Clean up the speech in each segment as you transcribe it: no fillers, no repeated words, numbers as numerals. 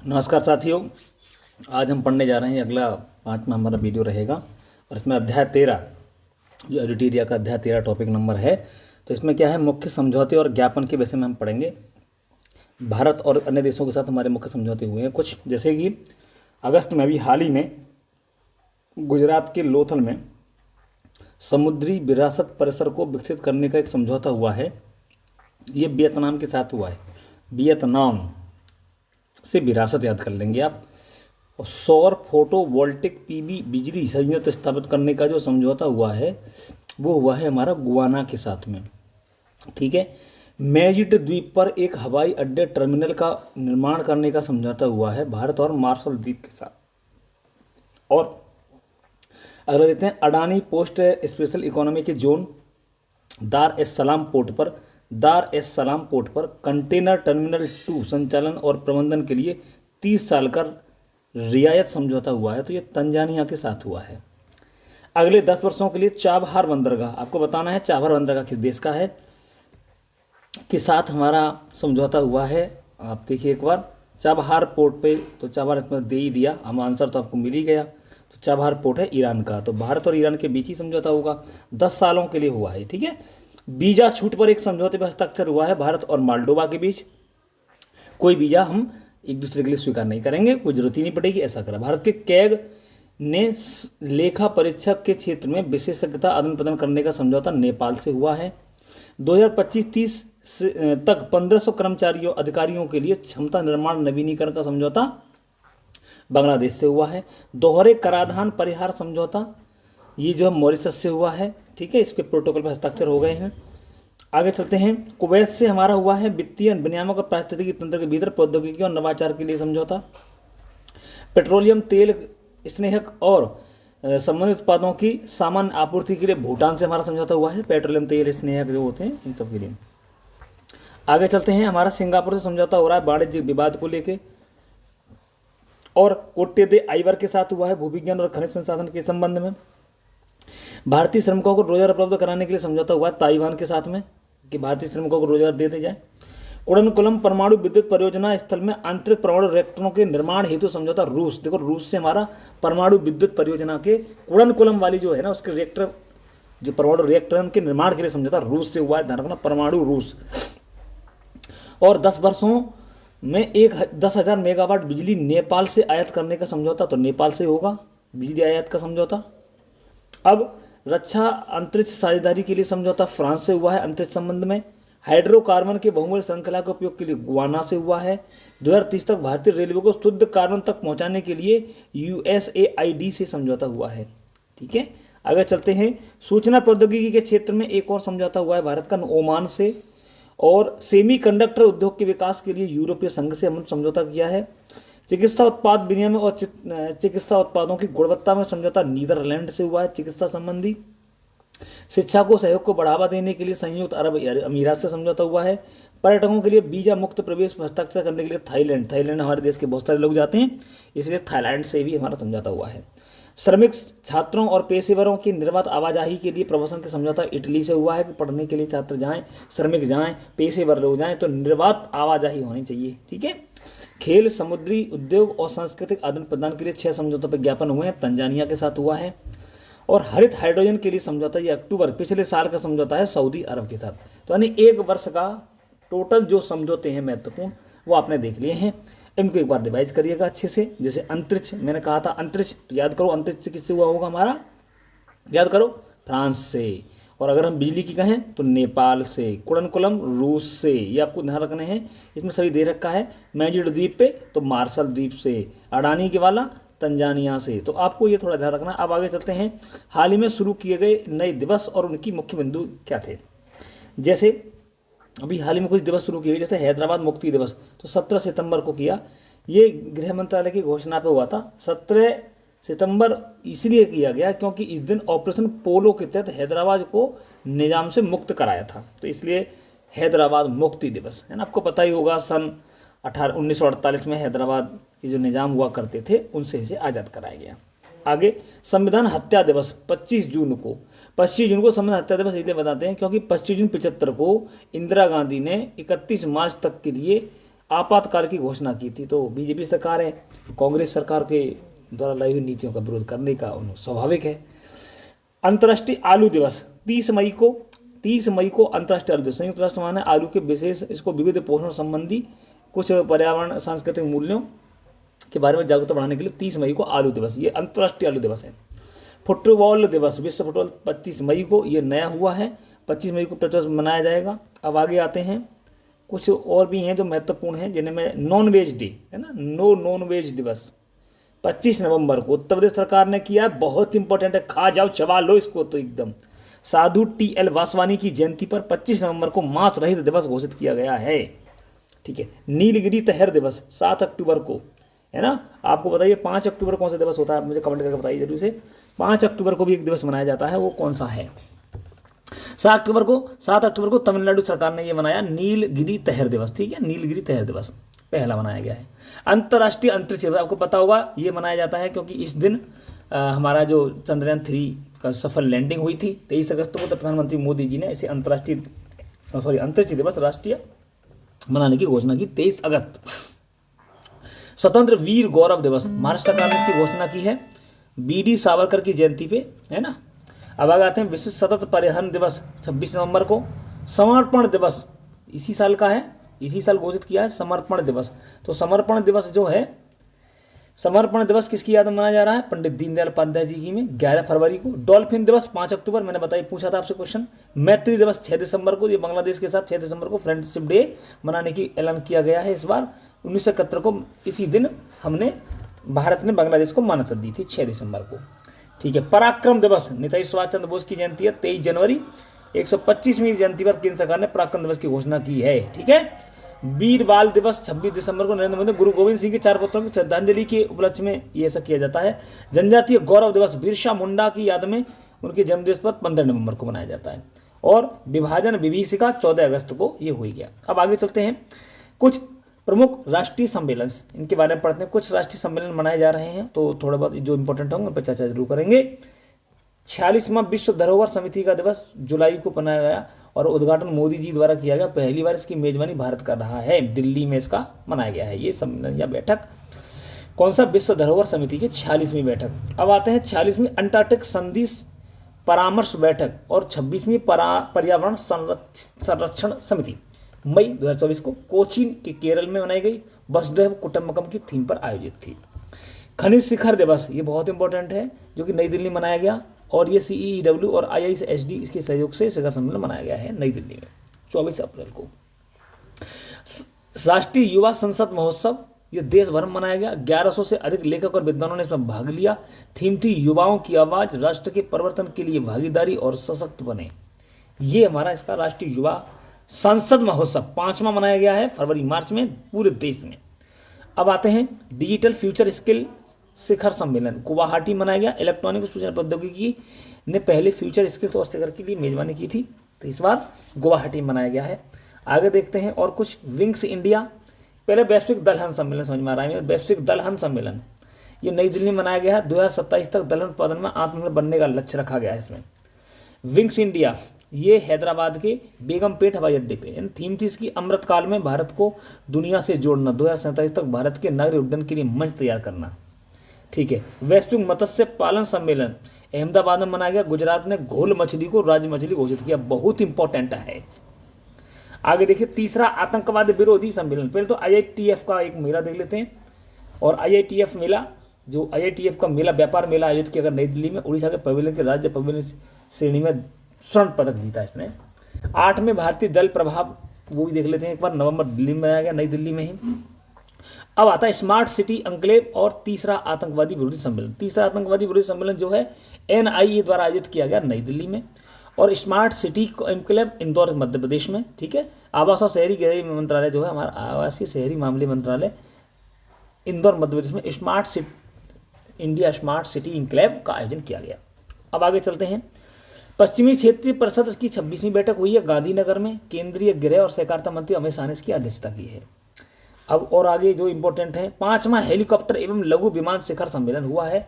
नमस्कार साथियों। आज हम पढ़ने जा रहे हैं, अगला 5वां हमारा वीडियो रहेगा और इसमें अध्याय 13 जो एडिटोरिया का अध्याय 13 टॉपिक नंबर है। तो इसमें क्या है, मुख्य समझौते और ज्ञापन के विषय में हम पढ़ेंगे। भारत और अन्य देशों के साथ हमारे मुख्य समझौते हुए हैं कुछ, जैसे कि अगस्त में, अभी हाल ही में गुजरात के लोथल में समुद्री विरासत परिसर को विकसित करने का एक समझौता हुआ है। ये वियतनाम के साथ हुआ है। वियतनाम से विरासत याद कर लेंगे आप। और सौर फोटोवोल्टिक पीवी बिजली संयंत्र स्थापित करने का जो समझौता हुआ है वो हुआ है हमारा गुआना के साथ में। ठीक है। मैजिड द्वीप पर एक हवाई अड्डे टर्मिनल का निर्माण करने का समझौता हुआ है भारत और मार्शल द्वीप के साथ। और अगला देते हैं, अडानी पोस्ट स्पेशल इकोनॉमी के जोन दार एस सलाम पोर्ट पर कंटेनर टर्मिनल 2 संचालन और प्रबंधन के लिए 30 साल का रियायत समझौता हुआ है। तो ये तंजानिया के साथ हुआ है। अगले 10 वर्षों के लिए चाबहार बंदरगाह, आपको बताना है चाबहार बंदरगाह किस देश का है, के साथ हमारा समझौता हुआ है। आप देखिए एक बार चाबहार पोर्ट पे, तो चाबहार इसमें दे ही दिया, हम आंसर तो आपको मिल ही गया। तो चाबहार पोर्ट है ईरान का, तो भारत और ईरान के बीच ही समझौता होगा, 10 सालों के लिए हुआ है। ठीक है। वीजा छूट पर एक समझौते पर हस्ताक्षर हुआ है भारत और मालडोवा के बीच। कोई वीजा हम एक दूसरे के लिए स्वीकार नहीं करेंगे, कोई जरूरत ही नहीं पड़ेगी, ऐसा करा। भारत के कैग ने लेखा परीक्षक के क्षेत्र में विशेषज्ञता आदान प्रदान करने का समझौता नेपाल से हुआ है। 2025-30 तक 1500 कर्मचारियों अधिकारियों के लिए क्षमता निर्माण नवीनीकरण का समझौता बांग्लादेश से हुआ है। दोहरे कराधान परिहार समझौता ये जो मॉरिशस से हुआ है। ठीक है, इसके प्रोटोकॉल पर हस्ताक्षर हो गए हैं। आगे चलते हैं, कुवैत से हमारा हुआ है वित्तीय विनियामक और पारिस्थितिकी तंत्र के भीतर प्रौद्योगिकी और नवाचार के लिए समझौता। पेट्रोलियम तेल स्नेहक और संबंधित उत्पादों की सामान्य आपूर्ति के लिए भूटान से हमारा समझौता हुआ है। पेट्रोलियम तेल स्नेहक जो होते हैं इन सब के लिए। आगे चलते हैं, हमारा सिंगापुर से समझौता हो रहा है वाणिज्यिक विवाद को लेकर। और कोटे दे आइवर के साथ हुआ है भूविज्ञान और खनिज संसाधन के संबंध में। भारतीय श्रमिकों को रोजगार उपलब्ध कराने के लिए समझौता हुआ है ताइवान के साथ में, कि भारतीय श्रमिकों को रोजगार दे दिया जाए। कुड़नकुलम परमाणु विद्युत परियोजना स्थल में आंतरिक परमाणु रिएक्टरों के निर्माण हेतु समझौता रूस। देखो रूस से हमारा परमाणु विद्युत परियोजना के कुड़नकुलम वाली जो है ना, उसके रिएक्टर, जो परमाणु रिएक्टर के निर्माण के लिए समझौता रूस से हुआ है। ध्यान रखना, परमाणु रूस। और 10 वर्षों में 10,000 मेगावाट बिजली नेपाल से आयात करने का समझौता, तो नेपाल से होगा बिजली आयात का समझौता। अब रक्षा अंतरिक्ष साझेदारी के लिए समझौता फ्रांस से हुआ है अंतरिक्ष संबंध में। हाइड्रोकार्बन के बहुमूल्य श्रृंखला के उपयोग के लिए गुआना से हुआ है। 2030 तक भारतीय रेलवे को शुद्ध कार्बन तक पहुंचाने के लिए USAID से समझौता हुआ है। ठीक है। आगे चलते हैं, सूचना प्रौद्योगिकी के क्षेत्र में एक और समझौता हुआ है भारत का ओमान से। और सेमीकंडक्टर उद्योग के विकास के लिए यूरोपीय संघ से हमने समझौता किया है। चिकित्सा उत्पाद विनिमय और चिकित्सा उत्पादों की गुणवत्ता में समझौता नीदरलैंड से हुआ है चिकित्सा संबंधी। शिक्षा को सहयोग को बढ़ावा देने के लिए संयुक्त अरब अमीरात से समझौता हुआ है। पर्यटकों के लिए वीजा मुक्त प्रवेश हस्ताक्षर करने के लिए थाईलैंड हमारे देश के बहुत सारे लोग जाते हैं, इसलिए थाईलैंड से भी हमारा समझौता हुआ है। श्रमिक छात्रों और पेशेवरों की निर्बाध आवाजाही के लिए प्रवासन का समझौता इटली से हुआ है, कि पढ़ने के लिए छात्र जाएं, श्रमिक जाएं, पेशेवर लोग जाएं, तो निर्बाध आवाजाही होनी चाहिए। ठीक है। खेल, समुद्री उद्योग और सांस्कृतिक आदान प्रदान के लिए 6 समझौतों पर ज्ञापन हुए हैं, तंजानिया के साथ हुआ है। और हरित हाइड्रोजन के लिए समझौता, ये अक्टूबर पिछले साल का समझौता है सऊदी अरब के साथ। तो यानी 1 वर्ष का टोटल जो समझौते हैं महत्वपूर्ण, वो आपने देख लिए हैं। इनको एक बार रिवाइज करिएगा अच्छे से। जैसे अंतरिक्ष, मैंने कहा था अंतरिक्ष, याद करो अंतरिक्ष किससे हुआ होगा हमारा, याद करो, फ्रांस से। और अगर हम बिजली की कहें तो नेपाल से। कुड़नकुलम रूस से, ये आपको ध्यान रखने हैं, इसमें सभी दे रखा है। मैजिड द्वीप पे तो मार्शल द्वीप से। अडानी के वाला तंजानिया से, तो आपको ये थोड़ा ध्यान रखना। अब आगे चलते हैं, हाल ही में शुरू किए गए नए दिवस और उनकी मुख्य बिंदु क्या थे। जैसे अभी हाल ही में कुछ दिवस शुरू किए, जैसे हैदराबाद मुक्ति दिवस, तो 17 सितंबर को किया। ये गृह मंत्रालय की घोषणा पे हुआ था। 17 सितंबर इसलिए किया गया क्योंकि इस दिन ऑपरेशन पोलो के तहत हैदराबाद को निजाम से मुक्त कराया था, तो इसलिए हैदराबाद मुक्ति दिवस है ना। आपको पता ही होगा, सन 1948 में हैदराबाद के जो निजाम हुआ करते थे उनसे इसे आज़ाद कराया गया। आगे, संविधान हत्या दिवस 25 जून को। 25 जून को संविधान हत्या दिवस इसलिए बताते हैं क्योंकि 25 जून 75 को इंदिरा गांधी ने 31 मार्च तक के लिए आपातकाल की घोषणा की थी। तो बीजेपी सरकार है, कांग्रेस सरकार के द्वारा लाई हुई नीतियों का विरोध करने का स्वाभाविक है। अंतर्राष्ट्रीय आलू दिवस 30 मई को अंतर्राष्ट्रीय आलू दिवस। संयुक्त राष्ट्र महाने आलू के विशेष इसको विविध पोषण संबंधी कुछ पर्यावरण सांस्कृतिक मूल्यों के बारे में जागरूकता बढ़ाने के लिए 30 मई को आलू दिवस, ये अंतर्राष्ट्रीय आलू दिवस है। फुटबॉल दिवस, विश्व फुटबॉल 25 मई को, ये नया हुआ है, 25 मई को प्रतिवर्ष मनाया जाएगा। अब आगे आते हैं, कुछ और भी हैं जो महत्वपूर्ण हैं, जिन्हें में नॉन वेज डे है ना, नो नॉन वेज दिवस 25 नवंबर को उत्तर प्रदेश सरकार ने किया है, बहुत इंपॉर्टेंट है, खा जाओ चबा लो इसको तो एकदम। साधु टी.एल. वासवानी की जयंती पर 25 नवंबर को मांस रहित दिवस घोषित किया गया है। ठीक है, नीलगिरी तहर दिवस 7 अक्टूबर को है ना। आपको बताइए 5 अक्टूबर कौन सा दिवस होता है, आप मुझे कमेंट करके बताइए जरूर से। 5 अक्टूबर को भी एक दिवस मनाया जाता है, वो कौन सा है? 7 अक्टूबर को तमिलनाडु सरकार ने ये मनाया नीलगिरी तहर दिवस। ठीक है, नीलगिरी तहर दिवस पहला मनाया गया है। अंतर्राष्ट्रीय अंतरिक्ष दिवस, आपको पता होगा ये मनाया जाता है क्योंकि इस दिन हमारा जो चंद्रयान 3 का सफल लैंडिंग हुई थी 23 अगस्त को, तो प्रधानमंत्री मोदी जी ने इसे अंतरिक्ष दिवस राष्ट्रीय मनाने की घोषणा की 23 अगस्त। स्वतंत्र वीर गौरव दिवस, महाराष्ट्र सरकार ने इसकी घोषणा की है बी.डी. सावरकर की जयंती पे, है ना। अब आगे आते हैं, विश्व सतत परिवहन दिवस 26 नवंबर को। समर्पण दिवस इसी साल का है, इसी साल घोषित किया है समर्पण दिवस। तो समर्पण दिवस जो है, समर्पण दिवस किसकी याद में मनाया जा रहा है? पंडित दीनदयाल उपाध्याय जी की में 11 फरवरी को। डॉल्फिन दिवस 5 अक्टूबर, मैंने बताया पूछा था आपसे क्वेश्चन। मैत्री दिवस 6 दिसंबर को, ये बांग्लादेश के साथ 6 दिसंबर को फ्रेंडशिप डे मनाने की ऐलान किया गया है इस बार। 1971 को इसी दिन हमने भारत ने बांग्लादेश को मान्यता दी थी 6 दिसंबर को। ठीक है, पराक्रम दिवस नेताजी सुभाष चंद्र बोस की जयंती है 23 जनवरी। 125वीं जयंती पर केंद्र सरकार ने पराक्रम दिवस की घोषणा की है। ठीक है, वीर बाल दिवस 26 दिसंबर को नरेंद्र मोदी गुरु गोविंद सिंह के 4 पुत्रों की श्रद्धांजलि के उपलक्ष्य में ये ऐसा किया जाता है। जनजातीय गौरव दिवस बिरसा मुंडा की याद में उनके जन्मदिवस पर 15 नवंबर को मनाया जाता है। और विभाजन विभीषिका 14 अगस्त को ये हो गया। अब आगे चलते हैं, कुछ प्रमुख राष्ट्रीय सम्मेलन, इनके बारे में पढ़ते हैं। कुछ राष्ट्रीय सम्मेलन मनाए जा रहे हैं, तो थोड़ा बहुत जो इंपॉर्टेंट होंगे उन पर चर्चा जरूर करेंगे। 46वां विश्व धरोहर समिति का दिवस जुलाई को मनाया गया और उद्घाटन मोदी जी द्वारा किया गया। पहली बार इसकी मेजबानी भारत कर रहा है, दिल्ली में इसका मनाया गया है ये सम्मेलन या बैठक। कौन सा? विश्व धरोहर समिति की 46वीं बैठक। अब आते हैं 46वीं अंटार्कटिक संधि परामर्श बैठक और 26वीं पर्यावरण संरक्षण समिति मई 2024 को कोचीन के केरल में मनाई गई। वसुधैव कुटुंबकम की थीम पर आयोजित थी। खनिज शिखर दिवस, ये बहुत इंपॉर्टेंट है, जो कि नई दिल्ली में मनाया गया और ये CEEW और IISD इसके सहयोग से शिखर सम्मेलन मनाया गया है नई दिल्ली में 24 अप्रैल को। राष्ट्रीय युवा संसद महोत्सव, ये देश भर में मनाया गया। 1100 से अधिक लेखक और विद्वानों ने इसमें भाग लिया। थीम थी युवाओं की आवाज, राष्ट्र के परिवर्तन के लिए भागीदारी और सशक्त बने। ये हमारा इसका राष्ट्रीय युवा संसद महोत्सव 5वां मनाया गया है फरवरी मार्च में पूरे देश में। अब आते हैं डिजिटल फ्यूचर स्किल शिखर सम्मेलन, गुवाहाटी मनाया गया। इलेक्ट्रॉनिक सूचना प्रौद्योगिकी ने पहले फ्यूचर स्किल्स और शिखर के लिए मेजबानी की थी, तो इस बार गुवाहाटी मनाया गया है। आगे देखते हैं और कुछ विंग्स इंडिया। पहले वैश्विक दलहन सम्मेलन समझ में आ रहा है, वैश्विक दलहन सम्मेलन ये नई दिल्ली में मनाया गया है। 2027 तक दलहन उत्पादन में आत्मनिर्भर बनने का लक्ष्य रखा गया है इसमें। विंग्स इंडिया ये हैदराबाद के बेगमपेट हवाई अड्डे पे, थीम थी इसकी अमृतकाल में भारत को दुनिया से जोड़ना, 2047 तक भारत के नागरिक उड्डयन के लिए मंच तैयार करना। ठीक है, वैश्विक मत्स्य पालन सम्मेलन अहमदाबाद में मनाया गया। गुजरात ने घोल मछली को राज्य मछली घोषित किया, बहुत इंपॉर्टेंट है। आगे देखिए, तीसरा आतंकवाद विरोधी सम्मेलन। पहले तो IITF का एक मेला देख लेते हैं। और IITF मेला, जो IITF का मेला व्यापार मेला आयोजित किया गया नई दिल्ली में। उड़ीसा के पवेलियन के राज्य पवेलियन श्रेणी में स्वर्ण पदक जीता इसने। 8वें भारतीय दल प्रभाव, वो भी देख लेते हैं एक बार, नवंबर दिल्ली में मनाया गया, नई दिल्ली में ही। अब आता है स्मार्ट सिटी अंक्लेव और तीसरा आतंकवादी विरोधी सम्मेलन। तीसरा आतंकवादी विरोधी सम्मेलन जो है NIA द्वारा आयोजित किया गया नई दिल्ली में। और स्मार्ट सिटी अंक्लेव इंदौर मध्य प्रदेश में। ठीक है, आवास और शहरी गृह मंत्रालय जो है हमारा आवासीय शहरी मामले मंत्रालय इंदौर मध्य प्रदेश में smart city India smart city enclave का आयोजन किया गया। अब आगे चलते हैं, पश्चिमी क्षेत्रीय परिषद की 26वीं बैठक हुई है गांधीनगर में। केंद्रीय गृह और सहकारिता मंत्री अमित शाह ने इसकी अध्यक्षता की है। अब और आगे जो इंपॉर्टेंट है, 5वां हेलीकॉप्टर एवं लघु विमान शिखर सम्मेलन हुआ है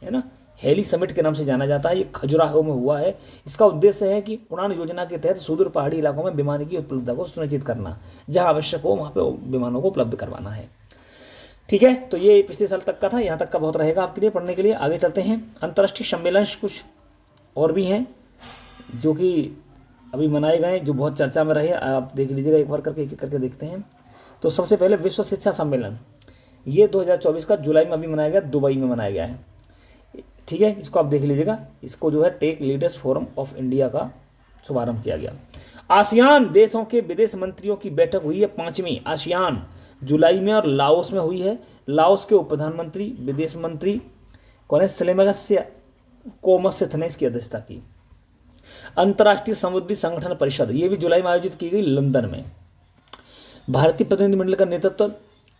ना। हेली समिट के नाम से जाना जाता है। ये खजुराहो में हुआ है। इसका उद्देश्य है कि उड़ान योजना के तहत सुदूर पहाड़ी इलाकों में विमान की उपलब्धता को सुनिश्चित करना, जहां आवश्यक हो वहां पे विमानों को उपलब्ध करवाना है। ठीक है, तो ये पिछले साल तक का था, यहाँ तक का बहुत रहेगा आपके लिए पढ़ने के लिए। आगे चलते हैं। अंतर्राष्ट्रीय सम्मेलन कुछ और भी हैं जो कि अभी मनाए गए, जो बहुत चर्चा में रहे। आप देख लीजिएगा एक बार करके, एक एक करके देखते हैं। तो सबसे पहले विश्व शिक्षा सम्मेलन, ये 2024 का जुलाई में अभी मनाया गया, दुबई में मनाया गया है। ठीक है, इसको आप देख लीजिएगा। इसको जो है tech leaders forum of India का शुभारंभ किया गया। आसियान देशों के विदेश मंत्रियों की बैठक हुई है, 5वीं आसियान, जुलाई में, और लाओस में हुई है। लाओस के उप प्रधानमंत्री विदेश मंत्री कौन है? सेलेमगस्य कोमसिथ ने इसकी अध्यक्षता की। अंतर्राष्ट्रीय समुद्री संगठन परिषद, ये भी जुलाई में आयोजित की गई लंदन में। भारतीय प्रतिनिधिमंडल का नेतृत्व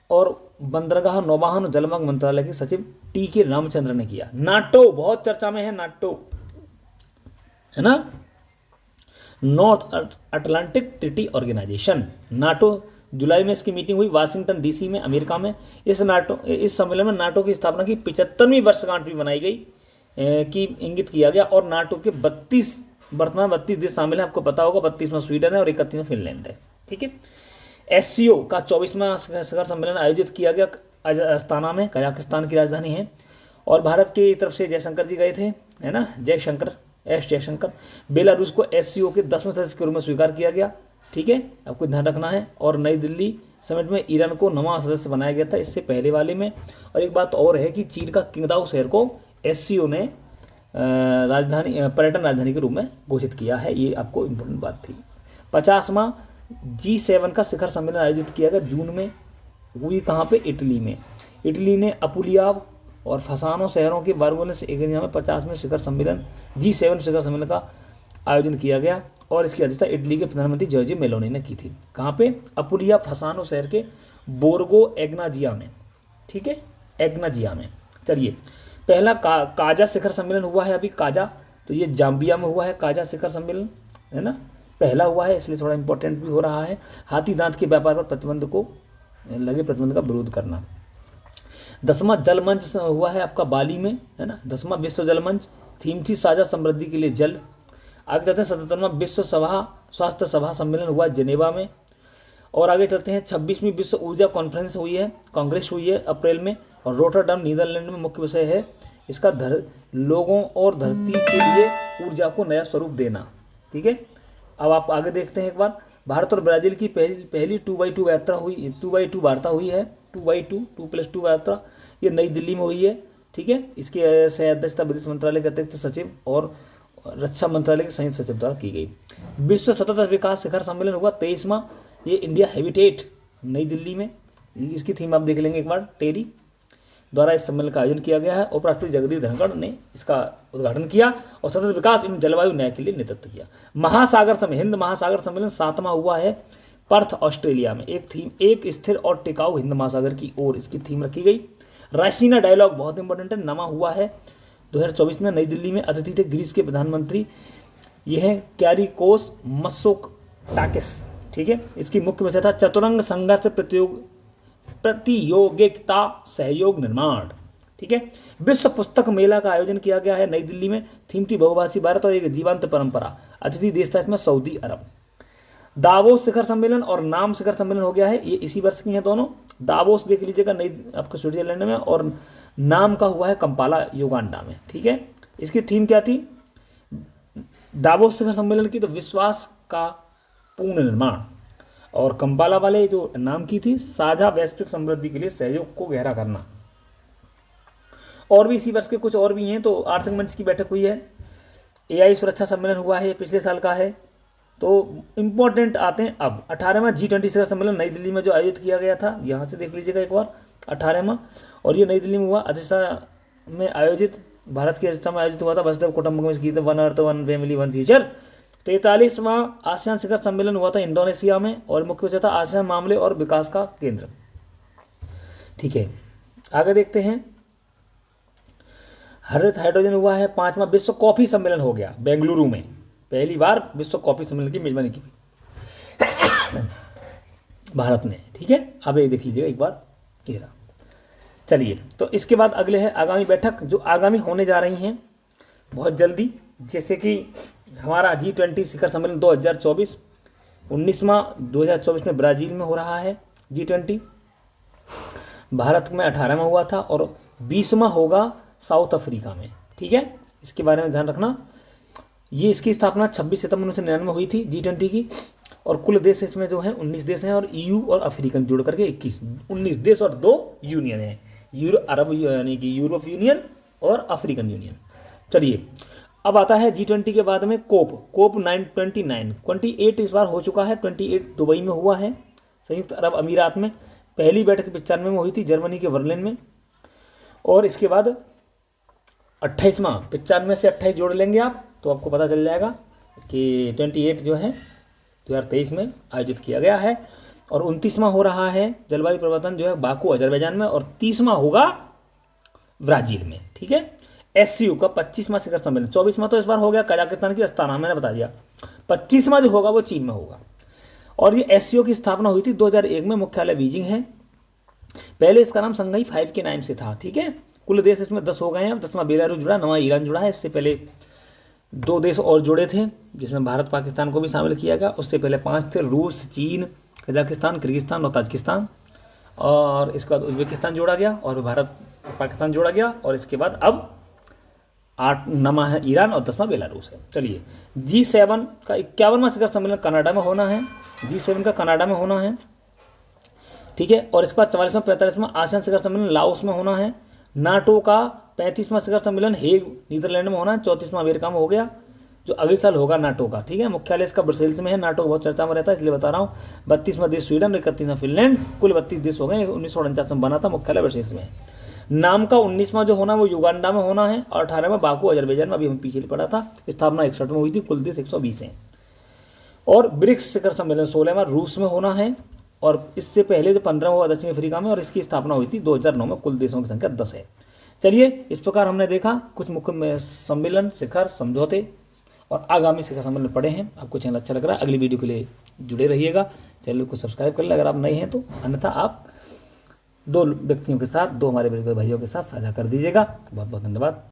और बंदरगाह, नौवाहन और जलमार्ग मंत्रालय के सचिव टी.के. रामचंद्र ने किया। नाटो बहुत चर्चा में है, नाटो है ना, North Atlantic Treaty Organization, NATO. जुलाई में इसकी मीटिंग हुई वाशिंगटन डीसी में, अमेरिका में। इस सम्मेलन में नाटो की स्थापना की 75वीं वर्षगांठ भी मनाई गई की इंगित किया गया। और नाटो के वर्तमान 32 देश शामिल हैं। आपको पता होगा 32वां स्वीडन है और 31वां फिनलैंड है। ठीक है। एससीओ का 24वां शिखर सम्मेलन आयोजित किया गया अस्ताना में, कजाकिस्तान की राजधानी है। और भारत की तरफ से जयशंकर जी गए थे, है ना, जयशंकर। बेलारूस को एससीओ के 10वें सदस्य के रूप में स्वीकार किया गया। ठीक है, आपको ध्यान रखना है। और नई दिल्ली समिट में ईरान को 9वां सदस्य बनाया गया था, इससे पहले वाले में। और एक बात और है कि चीन का किंगदाओ शहर को एससीओ ने पर्यटन राजधानी के रूप में घोषित किया है। ये आपको इम्पोर्टेंट बात थी। 50वां G7 का शिखर सम्मेलन आयोजित किया गया जून में, हुई कहाँ पे? इटली में। इटली ने अपुलिया और फसानो शहरों के बारगोने से एक में 50वें शिखर सम्मेलन G7 शिखर सम्मेलन का आयोजन किया गया। और इसकी अध्यक्षता इटली के प्रधानमंत्री जॉर्जिया मेलोनी ने की थी। कहाँ पे? अपुलिया फसानो शहर के बोर्गो एग्नाजिया में। ठीक है, एग्नाजिया में। चलिए, पहला काजा शिखर सम्मेलन हुआ है अभी, काजा, तो ये जाम्बिया में हुआ है काजा शिखर सम्मेलन, है ना, पहला हुआ है, इसलिए थोड़ा इंपॉर्टेंट भी हो रहा है। हाथी दांत के व्यापार पर प्रतिबंध का विरोध करना। 10वां जल मंच हुआ है आपका बाली में, है ना, 10वां विश्व जल मंच, थीम थी साझा समृद्धि के लिए जल। आगे चलते हैं 77वां विश्व स्वास्थ्य सभा सम्मेलन हुआ जेनेवा में। और आगे चलते हैं 26वीं विश्व ऊर्जा कॉन्फ्रेंस हुई है, कांग्रेस हुई है अप्रैल में, और रोटरडम नीदरलैंड में। मुख्य विषय है इसका लोगों और धरती के लिए ऊर्जा को नया स्वरूप देना। ठीक है, अब आप आगे देखते हैं एक बार। भारत और ब्राजील की पहली 2x2 यात्रा हुई, 2x2 वार्ता हुई है, 2+2 यात्रा, ये नई दिल्ली में हुई है। ठीक है, इसकी अध्यक्षता विदेश मंत्रालय के अतिरिक्त सचिव और रक्षा मंत्रालय के संयुक्त सचिव द्वारा की गई। विश्व सतत विकास शिखर सम्मेलन हुआ 23वां, ये इंडिया हैबिटेट नई दिल्ली में, इसकी थीम आप देख लेंगे एक बार, टेरी द्वारा इस सम्मेलन का आयोजन किया गया है। उपराष्ट्रपति जगदीप धनखड़ ने इसका उद्घाटन किया और सतत विकास एवं जलवायु न्याय के लिए नेतृत्व किया। हिंद महासागर सम्मेलन 7वां हुआ है पर्थ, ऑस्ट्रेलिया में। एक स्थिर और टिकाऊ हिंद महासागर की ओर इसकी थीम रखी गई। रायसीना डायलॉग बहुत इंपॉर्टेंट है, 9वां हुआ है 2024 में नई दिल्ली में। अतिथि थे ग्रीस के प्रधानमंत्री, यह है क्यारिकोस मत्सोटाकिस। ठीक है, इसकी मुख्य विषय था चतुरंग संघर्ष प्रतियोगिता सहयोग निर्माण। ठीक है, विश्व पुस्तक मेला का आयोजन किया गया है नई दिल्ली में, थीम थी बहुभाषी भारत और एक जीवंत परंपरा। अतिथि देश था इसमें सऊदी अरब। दावोस शिखर सम्मेलन और नाम शिखर सम्मेलन हो गया है, ये इसी वर्ष की हैं दोनों। दावोस देख लीजिएगा नई आपको स्विट्जरलैंड में, और नाम का हुआ है कंपाला युगांडा में। ठीक है, इसकी थीम क्या थी दावोस शिखर सम्मेलन की? तो विश्वास का पूर्ण निर्माण। और कंपाला वाले जो नाम की थी साझा वैश्विक समृद्धि के लिए सहयोग को गहरा करना। और भी इसी वर्ष के कुछ और भी हैं। तो आर्थिक मंच की बैठक हुई है, एआई सुरक्षा सम्मेलन हुआ है, पिछले साल का है। तो इंपॉर्टेंट आते हैं अब 18वां G20 शिखर सम्मेलन नई दिल्ली में जो आयोजित किया गया था, यहाँ से देख लीजिएगा एक बार, 18वां, और ये नई दिल्ली में हुआ। अध्यक्षता में आयोजित, भारत की अध्यक्षता में आयोजित हुआ था। वसुधैव कुटुंबकम में गीत one earth one family one future. 43वां आसियान शिखर सम्मेलन हुआ था इंडोनेशिया में, और मुख्य विषय था आसियान मामले और विकास का केंद्र। ठीक है, आगे देखते हैं। हरित हाइड्रोजन हुआ है 5वां विश्व कॉफी सम्मेलन हो गया बेंगलुरु में, पहली बार विश्व कॉफी सम्मेलन की मेजबानी की भारत ने। ठीक है, अब ये देख लीजिएगा एक बार, ये रहा चलिए, तो इसके बाद अगले है आगामी बैठक जो आगामी होने जा रही हैं बहुत जल्दी, जैसे कि हमारा G20 शिखर सम्मेलन 2024, 19वां 2024 में ब्राज़ील में हो रहा है G20, भारत में 18वां हुआ था और 20वां होगा साउथ अफ्रीका में। ठीक है, इसके बारे में ध्यान रखना। ये इसकी स्थापना 26 सितंबर 1999 में हुई थी G20 की, और कुल देश इसमें जो है 19 देश हैं, और EU और अफ्रीकन जोड़ करके 19 देश और 2 यूनियन हैं, अरब यानी कि यूरोप यूनियन और अफ्रीकन यूनियन। चलिए, अब आता है G20 के बाद में कोप 28 इस बार हो चुका है। 28 दुबई में हुआ है, संयुक्त अरब अमीरात में। पहली बैठक 95 में हुई थी जर्मनी के बर्लिन में, और इसके बाद 28वां 95 से 28 जोड़ लेंगे आप तो आपको पता चल जाएगा कि 28 जो है 2023 में आयोजित किया गया है। और 29वां हो रहा है जलवायु परिवर्तन जो है बाकू अजरबैजान में, और 30वां होगा ब्राजील में। ठीक है, SCO का 25वां शिखर सम्मेलन, 24वां तो इस बार हो गया कजाकिस्तान की अस्ताना, मैंने बता दिया। 25वां जो होगा वो चीन में होगा। और ये SCO की स्थापना हुई थी 2001 में, मुख्यालय बीजिंग है। पहले इसका नाम संघाई 5 के नाम से था। ठीक है, कुल देश इसमें 10 हो गए हैं, अब 10वां बेलारूस जुड़ा, 9वां ईरान जुड़ा है। इससे पहले 2 देश और जुड़े थे जिसमें भारत पाकिस्तान को भी शामिल किया गया। उससे पहले 5 थे, रूस, चीन, कजाकिस्तान, किर्गिस्तान और ताजिकिस्तान, और इसके बाद उज्बेकिस्तान जोड़ा गया और भारत पाकिस्तान जोड़ा गया, और इसके बाद अब 9वां है ईरान और 10वां बेलारूस है। चलिए, G7 का 51वां शिखर सम्मेलन कनाडा में होना है, G7 का कनाडा में होना है। ठीक है, और इसके बाद 44वां 45वां आसियान शिखर सम्मेलन लाओस में होना है। नाटो का 35वां शिखर सम्मेलन हेग नीदरलैंड में होना है। 34वां अमेरिका में हो गया, जो अगले साल होगा नाटो का। ठीक है, मुख्यालय इसका ब्रसेल्स में है। नाटो बहुत चर्चा में रहता है इसलिए बता रहा हूँ। 32वां देश स्वीडन, 31वां फिनलैंड, कुल 32 देश हो गए। 1949 में बना था, मुख्यालय ब्रसेल्स में है। नाम का 19वां जो होना वो युगांडा में होना है, और 18वां बाकू अजरबैजान में, अभी हम पीछे पड़ा था। स्थापना 61 में हुई थी, कुल देश 120 हैं। और ब्रिक्स शिखर सम्मेलन 16वां रूस में होना है, और इससे पहले जो 15वां हुआ दक्षिण अफ्रीका में, और इसकी स्थापना हुई थी 2009 में। कुल देशों की संख्या 10 है। चलिए, इस प्रकार हमने देखा कुछ मुख्य सम्मेलन, शिखर, समझौते और आगामी शिखर सम्मेलन पढ़े हैं। आपको चैनल अच्छा लग रहा है, अगली वीडियो के लिए जुड़े रहिएगा। चैनल को सब्सक्राइब कर लें अगर आप नए हैं तो, अन्यथा आप 2 व्यक्तियों के साथ, 2 हमारे भाइयों के साथ साझा कर दीजिएगा। बहुत बहुत धन्यवाद।